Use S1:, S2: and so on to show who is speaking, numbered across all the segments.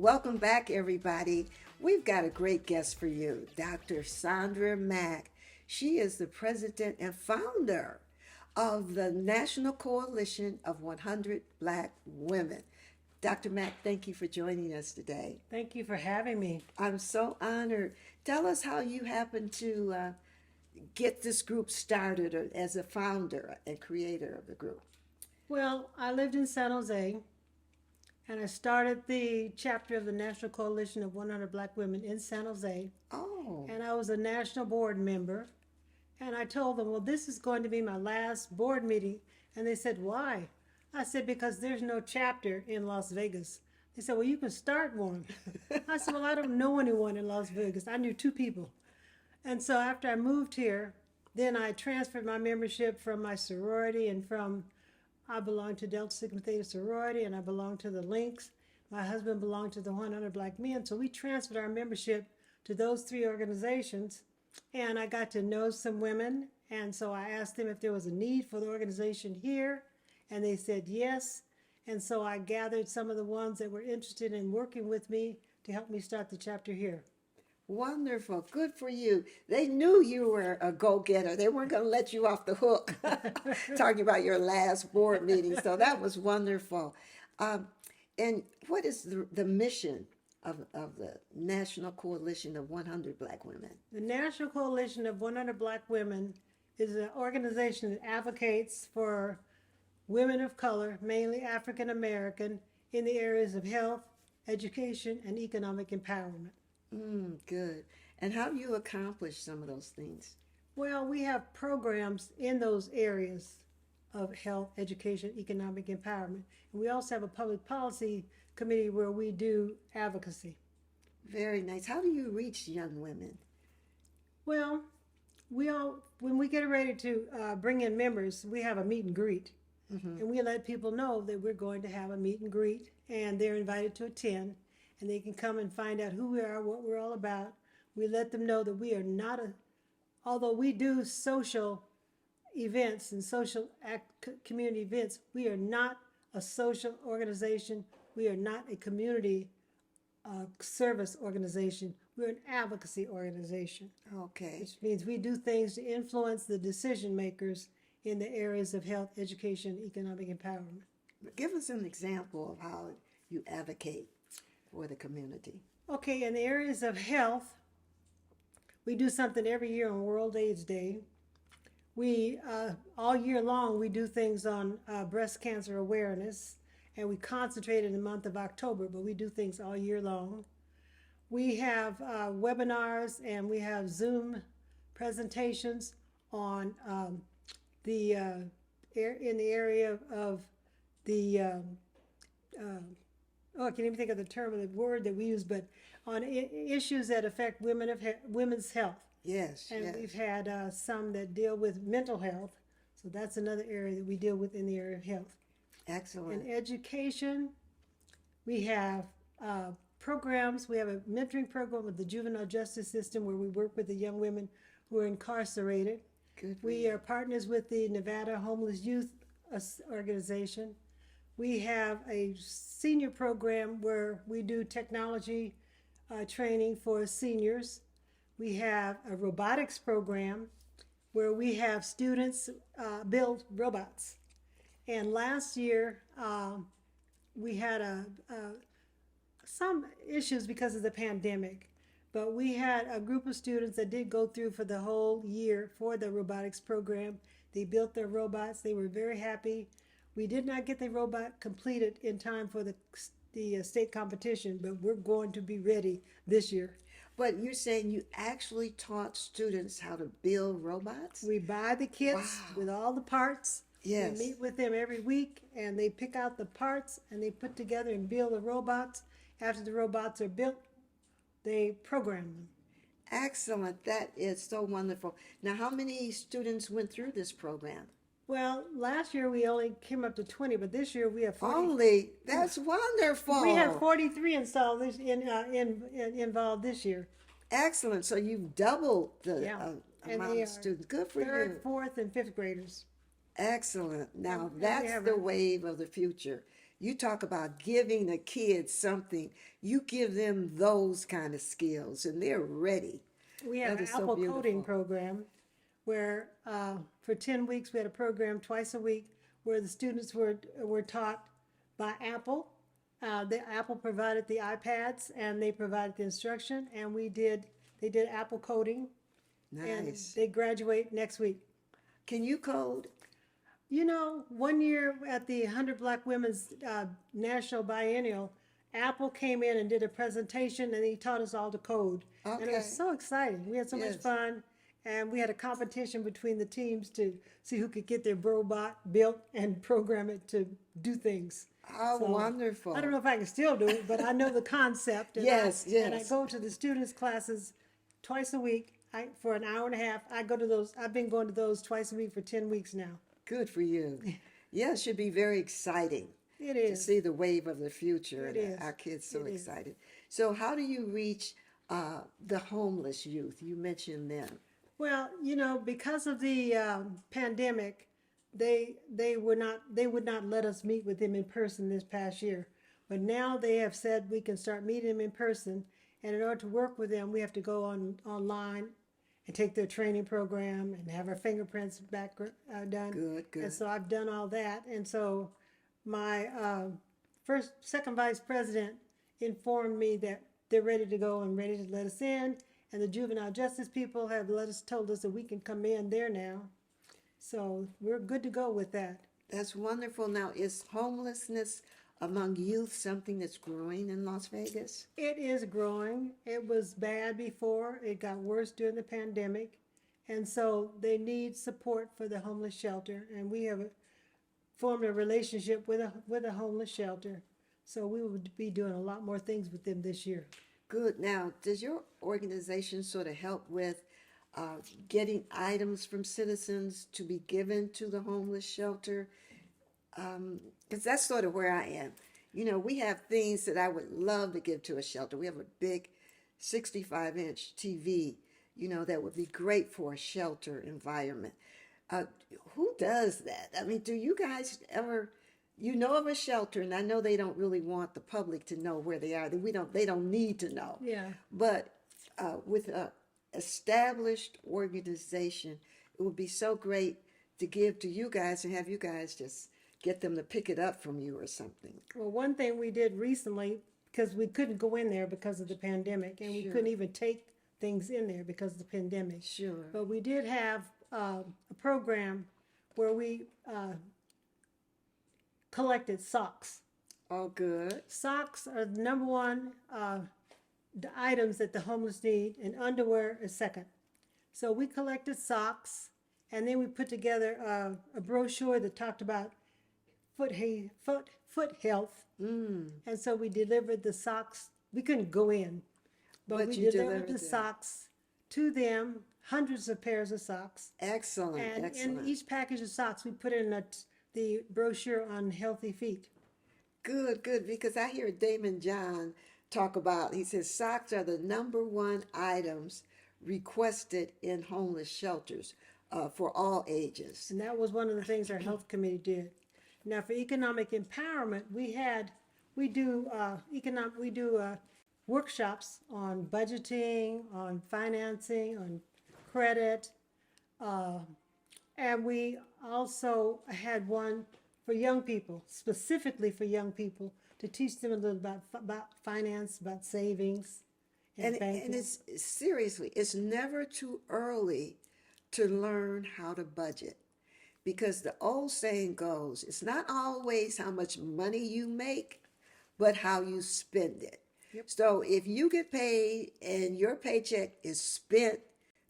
S1: Welcome back, everybody. We've got a great guest for you, Dr. Sandra Mack. She is the president and founder of the National Coalition of 100 Black Women. Dr. Mack, thank you for joining us today.
S2: Thank you for having me.
S1: I'm so honored. Tell us how you happened to get this group started as a founder and creator of the group.
S2: Well, I lived in San Jose and I started the chapter of the National Coalition of 100 Black Women in San Jose.
S1: Oh,
S2: And I was a national board member. And I told them, well, this is going to be my last board meeting. And they said, why? I said, because there's no chapter in Las Vegas. They said, well, you can start one. I said, well, I don't know anyone in Las Vegas. I knew two people. And so after I moved here, then I transferred my membership from my sorority and from, I belonged to Delta Sigma Theta sorority and I belonged to the Lynx. My husband belonged to the 100 Black Men. So we transferred our membership to those three organizations. And I got to know some women. And so I asked them if there was a need for the organization here. And they said yes. And so I gathered some of the ones that were interested in working with me to help me start the chapter here.
S1: wonderful. Good for you. They knew you were a go-getter. They weren't going to let you off the hook talking about your last board meeting. So that was wonderful. And what is the mission of the National Coalition of 100 Black Women?
S2: The National Coalition of 100 Black Women is an organization that advocates for women of color, mainly African American, in the areas of health, education, and economic empowerment.
S1: Good. And how do you accomplish some of those things?
S2: Well, we have programs in those areas of health, education, economic empowerment. And we also have a public policy committee where we do advocacy.
S1: Very nice. How do you reach young women?
S2: Well, when we get ready to bring in members, we have a meet and greet. And we let people know that we're going to have a meet and greet, and they're invited to attend, and they can come and find out who we are, what we're all about. We let them know that we are not although we do social events and community events, we are not a social organization. We are not a community service organization. We're an advocacy organization.
S1: Okay.
S2: Which means we do things to influence the decision makers in the areas of health, education, economic empowerment.
S1: Give us an example of how you advocate for the community.
S2: Okay, in the areas of health, we do something every year on World AIDS Day. We, all year long, we do things on breast cancer awareness, and we concentrate in the month of October, but we do things all year long. We have webinars and we have Zoom presentations on in the area of the I can't even think of the term of the word that we use, but on issues that affect women's health.
S1: Yes,
S2: And
S1: yes.
S2: we've had some that deal with mental health, so that's another area that we deal with in the area of health.
S1: Excellent.
S2: In education, we have programs. We have a mentoring program with the juvenile justice system where we work with the young women who are incarcerated.
S1: Good.
S2: We are partners with the Nevada Homeless Youth Organization. We have a senior program where we do technology training for seniors. We have a robotics program where we have students build robots. And last year, we had some issues because of the pandemic, but we had a group of students that did go through for the whole year for the robotics program. They built their robots. They were very happy. We did not get the robot completed in time for the state competition, but we're going to be ready this year.
S1: But you're saying you actually taught students how to build robots?
S2: We buy the kits with all the parts.
S1: Yes.
S2: We meet with them every week, and they pick out the parts, and they put together and build the robots. After the robots are built, they program them.
S1: Excellent. That is so wonderful. Now, how many students went through this program?
S2: Well, last year we only came up to 20, but this year we have 40.
S1: Only? That's wonderful.
S2: We have 43 installed involved this year.
S1: Excellent. So you've doubled the
S2: And
S1: amount
S2: they
S1: of
S2: are
S1: students. Good for
S2: third,
S1: you.
S2: fourth, and fifth graders.
S1: Excellent. Now,
S2: And we
S1: that's
S2: have
S1: the
S2: a-
S1: wave of the future. You talk about giving the kids something. You give them those kind of skills, and they're ready.
S2: We have
S1: That
S2: an
S1: is so
S2: apple coding
S1: beautiful.
S2: program where for 10 weeks we had a program twice a week where the students were taught by Apple. The Apple provided the iPads and they provided the instruction, and they did Apple coding, and
S1: Nice.
S2: they graduate next week.
S1: Can you code?
S2: You know, one year at the 100 Black Women's National Biennial, Apple came in and did a presentation, and he taught us all to code. And it
S1: Okay.
S2: was so exciting. We had so much
S1: Yes.
S2: fun, and we had a competition between the teams to see who could get their robot built and program it to do things.
S1: Oh,
S2: So,
S1: wonderful.
S2: I don't know if I can still do it, but I know the concept. And
S1: Yes,
S2: And I
S1: yes.
S2: go to the students' classes twice a week for an hour and a half. I go to those. I've been going to those twice a week for 10 weeks now.
S1: Good for you. Yeah, it should be very exciting
S2: It
S1: to
S2: is.
S1: see the wave of the future,
S2: It
S1: and
S2: is.
S1: our kids so
S2: It is.
S1: excited. So, how do you reach the homeless youth? You mentioned them.
S2: Well, you know, because of the pandemic, they would not let us meet with them in person this past year. But now they have said we can start meeting them in person, and in order to work with them, we have to go online and take their training program and have our fingerprints back done.
S1: Good, good.
S2: And so I've done all that, and so my second vice president informed me that they're ready to go and ready to let us in. And the juvenile justice people have told us that we can come in there now. So we're good to go with that.
S1: That's wonderful. Now, is homelessness among youth something that's growing in Las Vegas?
S2: It is growing. It was bad before. It got worse during the pandemic. And so they need support for the homeless shelter. And we have formed a relationship with a homeless shelter. So we will be doing a lot more things with them this year.
S1: Good. Now, does your organization sort of help with getting items from citizens to be given to the homeless shelter? Because that's sort of where I am. You know, we have things that I would love to give to a shelter. We have a big 65-inch TV, you know, that would be great for a shelter environment. Who does that? I mean, do you guys ever, you know of a shelter, and I know they don't really want the public to know where they are. They don't need to know.
S2: Yeah.
S1: But with a established organization, it would be so great to give to you guys and have you guys just get them to pick it up from you or something.
S2: Well, one thing we did recently, because we couldn't go in there because of the pandemic, and we
S1: Sure.
S2: couldn't even take things in there because of the pandemic.
S1: Sure.
S2: But we did have a program where we collected socks.
S1: Oh, good.
S2: Socks are the number one the items that the homeless need, and underwear is second. So we collected socks, and then we put together a brochure that talked about foot health. And so we delivered the socks. We couldn't go in, but we
S1: you
S2: delivered the
S1: them.
S2: socks to them, hundreds of pairs of socks.
S1: Excellent,
S2: And
S1: excellent.
S2: in each package of socks, we put in the brochure on healthy feet.
S1: Good, good, because I hear Damon John talk about, he says socks are the number one items requested in homeless shelters for all ages.
S2: And that was one of the things our health committee did. Now, for economic empowerment, we do workshops on budgeting, on financing, on credit, and we also had one for young people, specifically for young people, to teach them a little about finance, about savings, and banking.
S1: And it's seriously, it's never too early to learn how to budget. Because the old saying goes, it's not always how much money you make, but how you spend it.
S2: Yep.
S1: So if you get paid and your paycheck is spent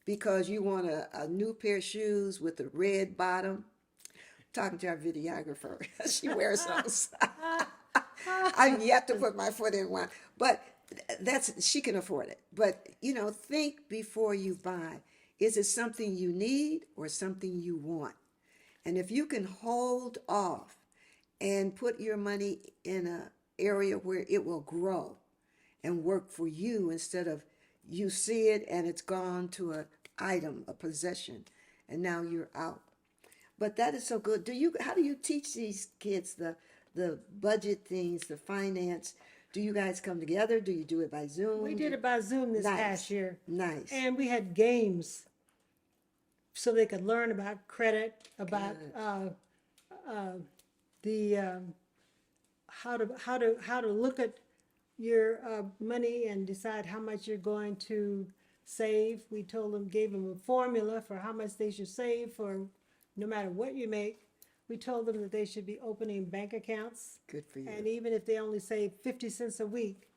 S1: because you want a new pair of shoes with a red bottom, talking to our videographer, she wears those. I've yet to put my foot in one, but she can afford it. But you know, think before you buy. Is it something you need or something you want? And if you can hold off and put your money in an area where it will grow and work for you instead of you see it and it's gone to an item, a possession, and now you're out. But that is so good. How do you teach these kids the the budget things, the finance, do you guys come together? Do you do it by Zoom?
S2: We did it by Zoom this
S1: Nice.
S2: past year.
S1: Nice.
S2: And we had games so they could learn about credit, about the how to look at your money and decide how much you're going to save. We told them, gave them a formula for how much they should save for no matter what you make. We told them that they should be opening bank accounts.
S1: Good for you.
S2: And even if they only save 50 cents a week,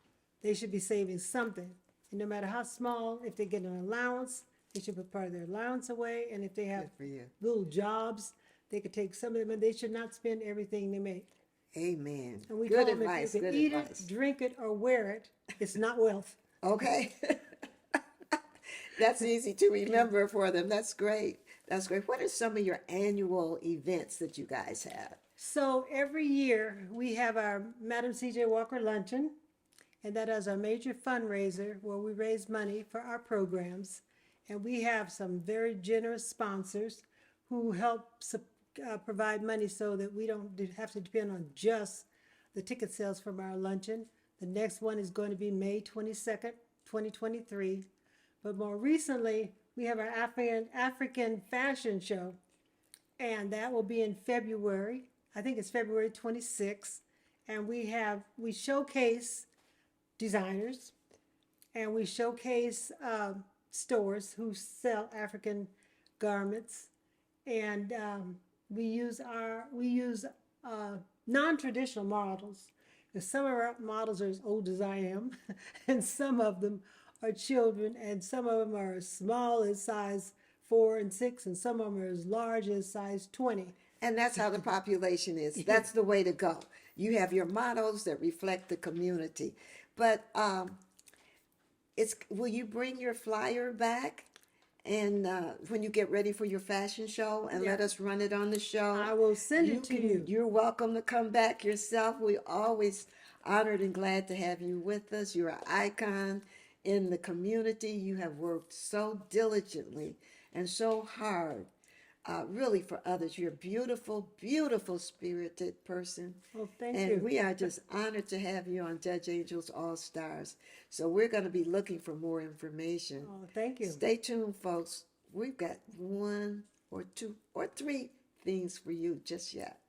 S2: they should be saving something. And no matter how small, if they get an allowance, they should put part of their allowance away. And if they have
S1: Good for you.
S2: little jobs, they could take some of them, and they should not spend everything they make.
S1: Amen.
S2: And we
S1: Good
S2: told them
S1: advice.
S2: if you
S1: Good
S2: can eat
S1: advice.
S2: it, drink it, or wear it, it's not wealth.
S1: Okay. That's easy to remember for them. That's great. That's great. What are some of your annual events that you guys have?
S2: So every year we have our Madam C.J. Walker Luncheon, and that is our major fundraiser where we raise money for our programs. And we have some very generous sponsors who help provide money so that we don't have to depend on just the ticket sales from our luncheon. The next one is going to be May 22nd, 2023. But more recently, we have our African fashion show, and that will be in February. I think it's February 26th. And we showcase designers, and we showcase stores who sell African garments, and we use non-traditional models. Because some of our models are as old as I am, and some of them are children, and some of them are as small as size 4 and 6, and some of them are as large as size 20.
S1: And that's how the population is. That's the way to go. You have your models that reflect the community. But will you bring your flyer back and when you get ready for your fashion show and let us run it on the show?
S2: I will send it to you.
S1: You're welcome to come back yourself. We're always honored and glad to have you with us. You're an icon in the community. You have worked so diligently and so hard, really, for others. You're a beautiful, beautiful spirited person.
S2: Well, thank
S1: and
S2: you.
S1: we are just honored to have you on Judge Angel's All Stars. So we're going to be looking for more information.
S2: Oh, thank you.
S1: Stay tuned, folks. We've got 1 or 2 or 3 things for you just yet.